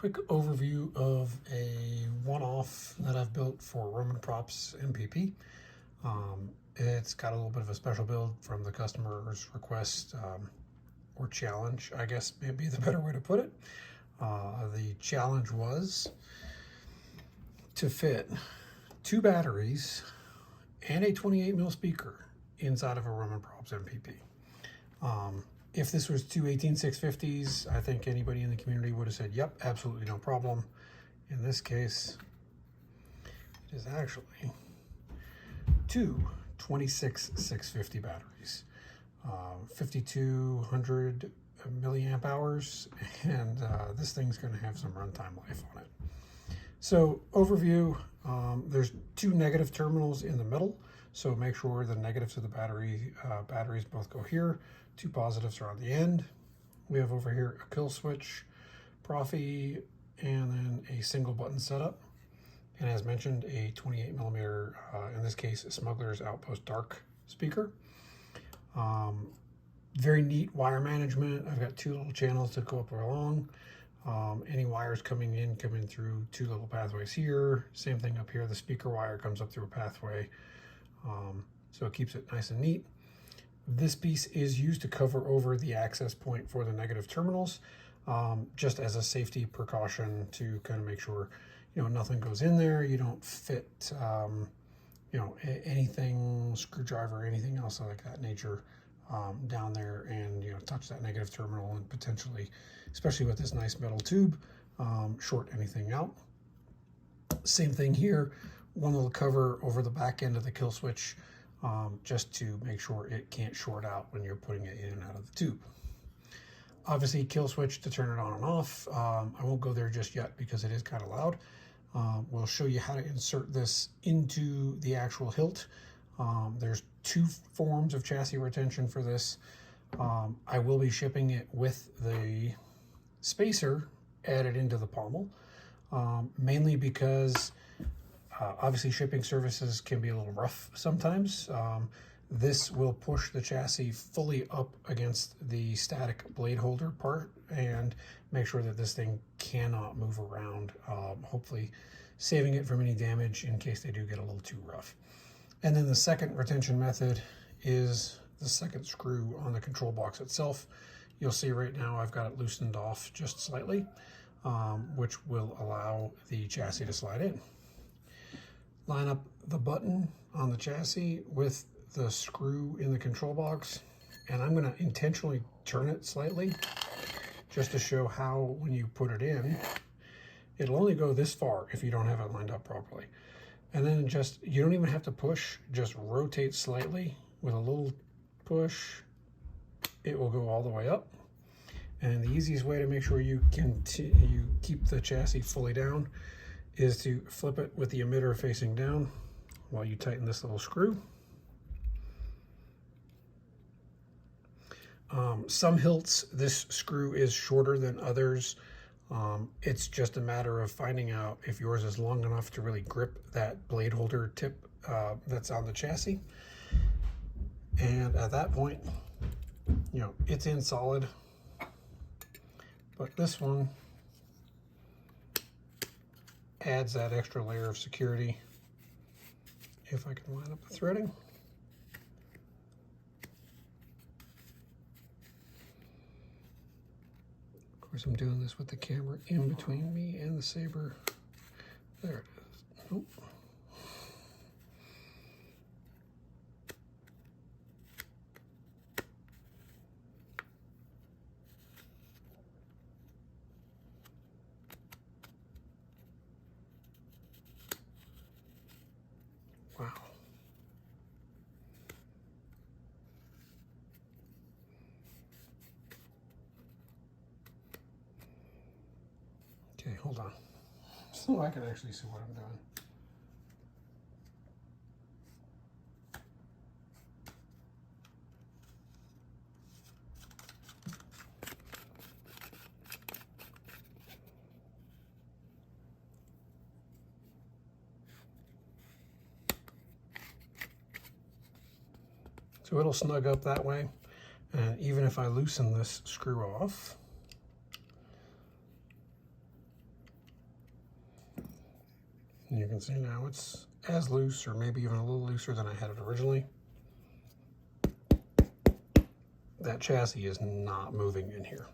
quick overview of a one-off that I've built for Roman Props MPP. It's got a little bit of a special build from the customer's request or challenge, I guess may be the better way to put it. The challenge was to fit 2 batteries and a 28mm speaker inside of a Roman Props MPP. If this was two 18650s, I think anybody in the community would have said, yep, absolutely no problem. In this case, it is actually 2 26650 batteries, 5200 milliamp hours, and this thing's going to have some runtime life on it. So overview, there's 2 negative terminals in the middle, so make sure the negatives of the batteries both go here. 2 positives are on the end. We have over here a kill switch, Proffie, and then a single button setup. And as mentioned, a 28mm, in this case, Smuggler's Outpost Dark speaker. Very neat wire management. I've got 2 little channels that go up or along. Any wires coming in through 2 little pathways here. Same thing up here. The speaker wire comes up through a pathway. So it keeps it nice and neat. This piece is used to cover over the access point for the negative terminals, just as a safety precaution to kind of make sure, nothing goes in there. You don't fit, anything, screwdriver, anything else like that nature down there and, touch that negative terminal and potentially, especially with this nice metal tube, short anything out. Same thing here, one little cover over the back end of the kill switch, just to make sure it can't short out when you're putting it in and out of the tube. Obviously, kill switch to turn it on and off. I won't go there just yet because it is kind of loud. We'll show you how to insert this into the actual hilt. There's 2 forms of chassis retention for this. I will be shipping it with the spacer added into the pommel, mainly because obviously shipping services can be a little rough sometimes. This will push the chassis fully up against the static blade holder part and make sure that this thing cannot move around, hopefully saving it from any damage in case they do get a little too rough. And then the second retention method is the second screw on the control box itself. You'll see right now I've got it loosened off just slightly, which will allow the chassis to slide in. Line up the button on the chassis with the screw in the control box, and I'm going to intentionally turn it slightly just to show how when you put it in, it'll only go this far if you don't have it lined up properly. And then you don't even have to push, just rotate slightly with a little push. It will go all the way up. And the easiest way to make sure you keep the chassis fully down is to flip it with the emitter facing down while you tighten this little screw. Some hilts, this screw is shorter than others. It's just a matter of finding out if yours is long enough to really grip that blade holder tip that's on the chassis. And at that point, it's in solid. But this one adds that extra layer of security. If I can line up the threading. Of course, I'm doing this with the camera in between me and the Saber. There it is. Nope. Wow. Okay, hold on. So I can actually see what I'm doing. So it'll snug up that way. And even if I loosen this screw off, And you can see now it's as loose, or maybe even a little looser than I had it originally. That chassis is not moving in here.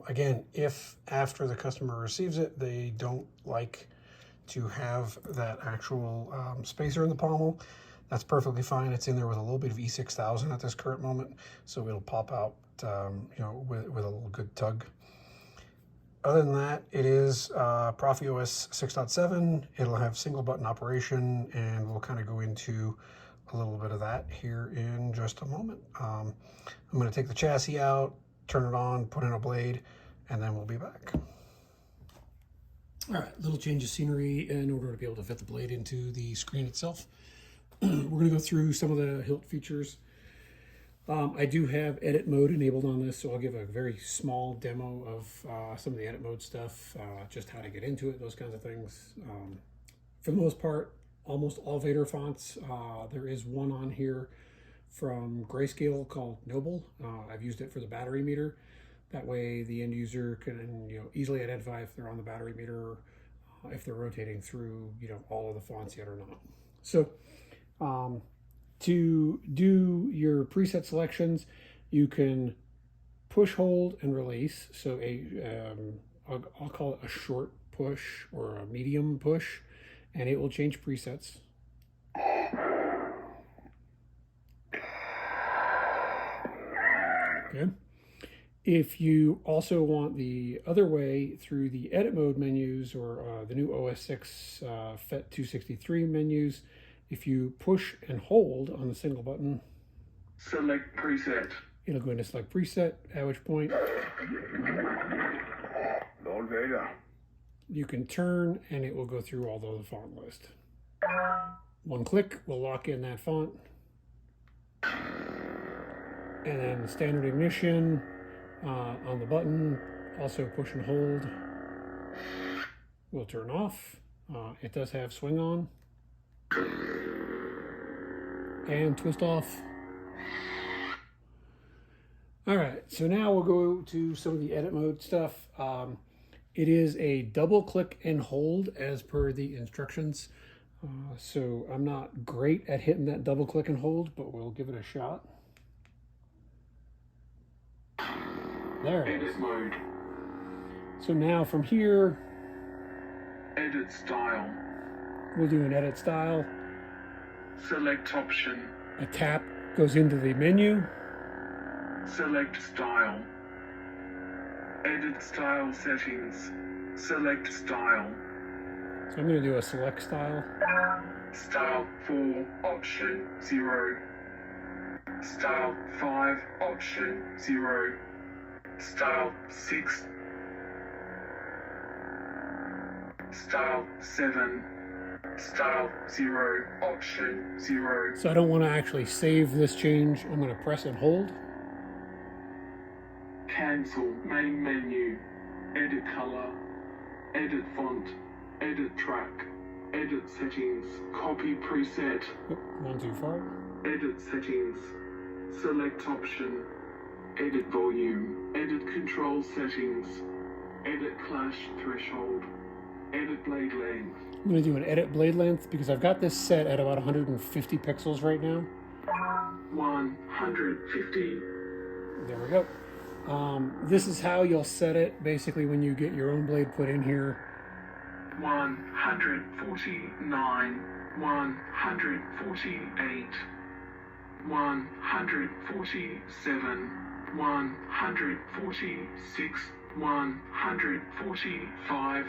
Again, if after the customer receives it, they don't like to have that actual spacer in the pommel, that's perfectly fine. It's in there with a little bit of E6000 at this current moment, so it'll pop out you know, with a little good tug. Other than that, it is Proffie OS 6.7. It'll have single button operation, and we'll kind of go into a little bit of that here in just a moment. I'm going to take the chassis out, turn it on, put in a blade, and then we'll be back. All right, little change of scenery in order to be able to fit the blade into the screen itself. We're going to go through some of the hilt features. I do have edit mode enabled on this, so I'll give a very small demo of some of the edit mode stuff, just how to get into it, those kinds of things. For the most part, almost all Vader fonts. There is one on here from Grayscale called Noble. I've used it for the battery meter. That way the end user can, you know, easily identify if they're on the battery meter, if they're rotating through, you know, all of the fonts yet or not. So to do your preset selections, you can push, hold, and release. So I'll call it a short push or a medium push, and it will change presets. Okay. If you also want the other way through the edit mode menus or the new OS 6 FET263 menus, if you push and hold on the single button, select preset, it'll go into select preset, at which point Lord Vader. You can turn and it will go through all the font list. One click will lock in that font. And then standard ignition on the button, also push and hold, will turn off. It does have swing on and twist off. All right, so now we'll go to some of the edit mode stuff. It is a double click and hold as per the instructions. So I'm not great at hitting that double click and hold, but we'll give it a shot. There it is. Edit mode. So now from here, Edit style. we'll do an edit style. Select option. A tap goes into the menu. Select style. Edit style settings. Select style. So I'm going to do a select style. Style 4, option 0. Style 5, option 0. Style 6. Style 7. Style 0, option 0. So I don't want to actually save this change. I'm going to press and hold. Cancel main menu. Edit color. Edit font. Edit track. Edit settings. Copy preset. Oop, one too far. Edit settings. Select option. Edit volume. Edit control settings. Edit clash threshold. Edit blade length. I'm going to do an edit blade length because I've got this set at about 150 pixels right now. 150. There we go. This is how you'll set it basically when you get your own blade put in here. 149. 148. 147. 146. 145.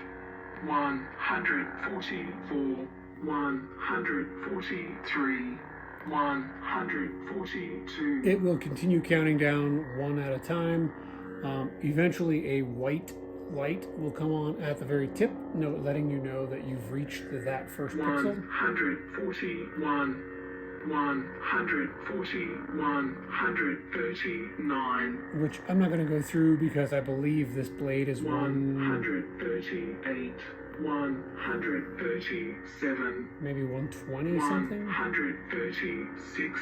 144. 143. 142. It will continue counting down one at a time. Eventually a white light will come on at the very tip, letting you know that you've reached that first pixel. 141. 140. 139. Which I'm not going to go through because I believe this blade is 138. 137. Maybe 120 something? 136.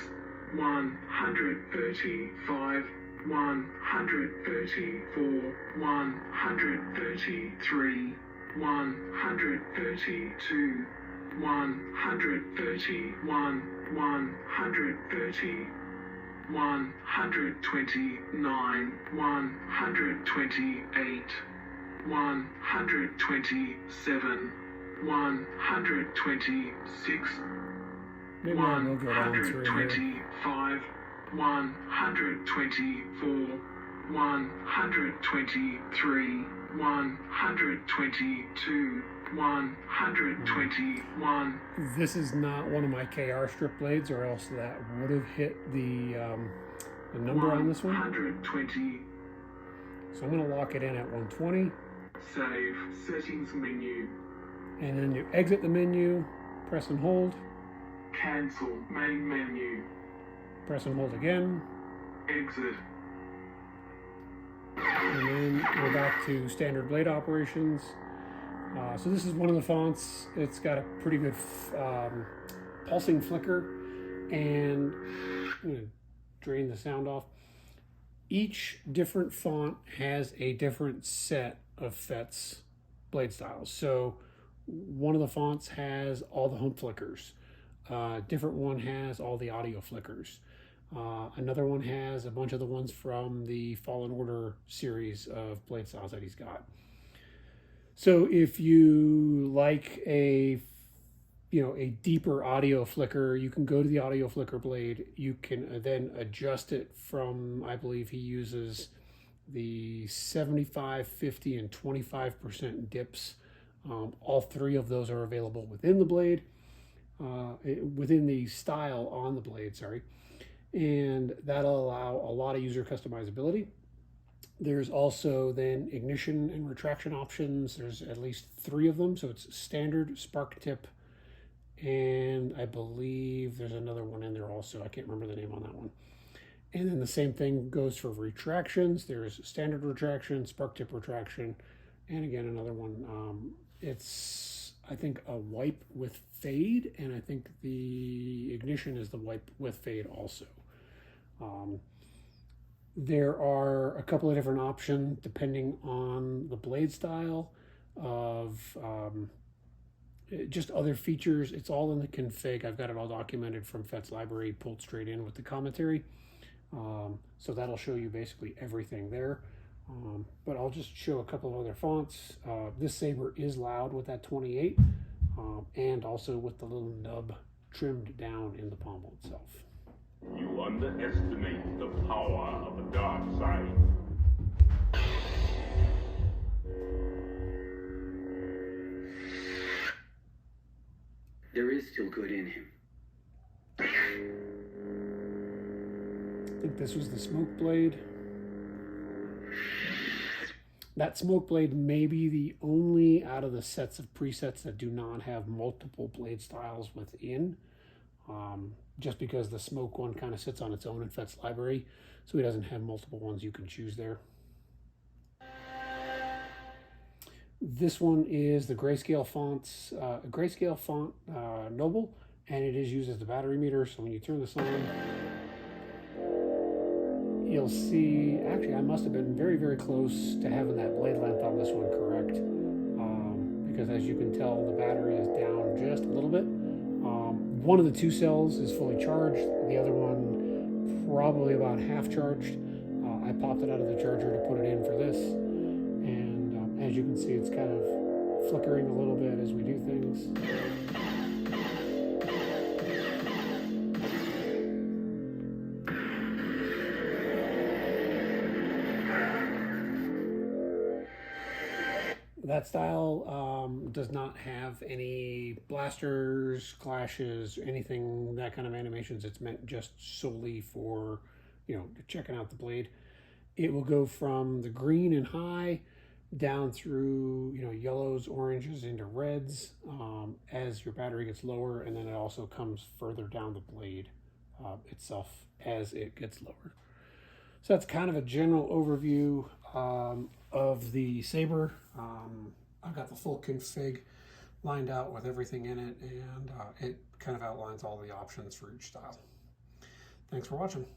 135. 134. 133. 132, 131, 130, 129, 128, 127, 126, Maybe I will go down through here. 125, 124, 123, 122, 121. This is not one of my KR strip blades, or else that would have hit the number on this one. 120. So I'm going to lock it in at 120. Save settings menu. And then you exit the menu, press and hold, Cancel main menu. press and hold again, Exit. and then we're back to standard blade operations. So this is one of the fonts. It's got a pretty good pulsing flicker, and I'm going to drain the sound off. Each different font has a different set of FETS blade styles. So one of the fonts has all the home flickers. Different one has all the audio flickers. Another one has a bunch of the ones from the Fallen Order series of blade styles that he's got. So if you like a deeper audio flicker, you can go to the audio flicker blade. You can then adjust it from, I believe he uses the 75, 50, and 25% dips. All three of those are available within the blade, within the style on the blade, sorry. And that'll allow a lot of user customizability. There's also then ignition and retraction options. There's at least 3 of them. So it's standard, spark tip, and I believe there's another one in there also. I can't remember the name on that one. And then the same thing goes for retractions. There's standard retraction, spark tip retraction, and again, another one. It's, I think, a wipe with fade, and I think the ignition is the wipe with fade also. There are a couple of different options depending on the blade style of just other features. It's all in the config. I've got it all documented from FETS library, pulled straight in with the commentary. So that'll show you basically everything there. But I'll just show a couple of other fonts. This Saber is loud with that 28, and also with the little nub trimmed down in the pommel itself. You underestimate the power of the dark side. There is still good in him. I think this was the smoke blade. That smoke blade may be the only out of the sets of presets that do not have multiple blade styles within. Just because the smoke one kind of sits on its own in FETS library, so he doesn't have multiple ones you can choose there. This one is the grayscale fonts, grayscale font Noble, and it is used as the battery meter. So when you turn this on, you'll see, actually I must have been very, very close to having that blade length on this one correct, because as you can tell, the battery is down just a little bit. One of the 2 cells is fully charged, the other one probably about half charged. I popped it out of the charger to put it in for this, and as you can see, it's kind of flickering a little bit as we do things. That style does not have any blasters, clashes, anything, that kind of animations. It's meant just solely for, checking out the blade. It will go from the green and high down through, yellows, oranges into reds as your battery gets lower, and then it also comes further down the blade itself as it gets lower. So that's kind of a general overview of the Saber. I've got the full config lined out with everything in it, and it kind of outlines all the options for each style. Thanks for watching.